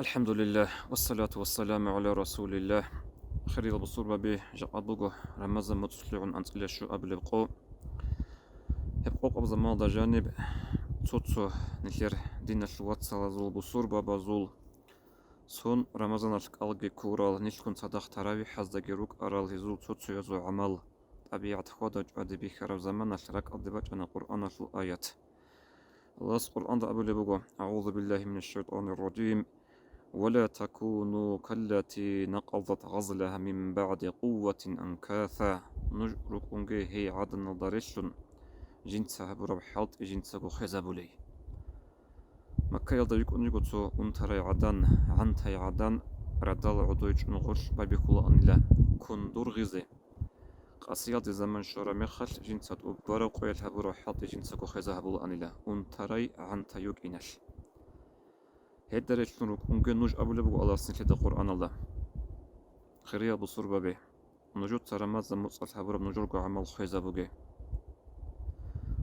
الحمد لله والصلاة والسلام على رسول الله. خير البصور به جاء رمز متصلع عن إلى الشعب يبقى قبض ماضى جانب توتو نثير دين الشوات سلازول بصور بابا زول سون رمضان الألقي كورال نشكن صدق تراوي حزد جروك أرال هزول توتو يزو عمل طبيعة خدج أدبي خراب زمان الشرك أدبت أنا قرآن في الآيات الله القرآن أبو لبقى أعوذ بالله من الشيطان الرجيم ولا تكونوا كالتي نقضت غزلها من بعد قوة أنكاثا نجركم هي عدن ضرشن جنسها برب حالت جنسه خزابولي مكة يلدا يكون يقصو انتري عدن عنتي عدن ردال عدويج نغش بابيكولا أنلا كن دور غزي قصياد زمن شورا مخل جنسة أبارا قويلها برب حالت جنسه خزابول أنلا انتري عنتي يوك إنش هيدا شنوك ممكن نوج أبو لبو الله سنتي القرآن الله خيريا بصور بابي نجود رمز موت الحبر نجورك عمل خيزة بوجي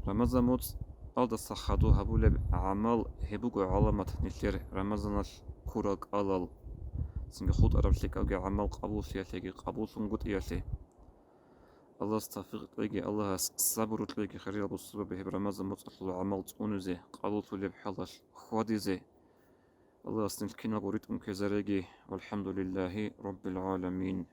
رمز موت ألد الصحادو هبو لب عمل هبوجو علامة نثير رمزنا كورك ألال سنج خود أرب لك أوجي عمل قبول سياسي قبول سنجود إياسي الله استفيق لجي الله صبر لجي خيريا بصور بابي رمز موت عمل تونزي قبول لب حلش خواديزي الله أصلا كنا قريت كزرقي والحمد لله رب العالمين.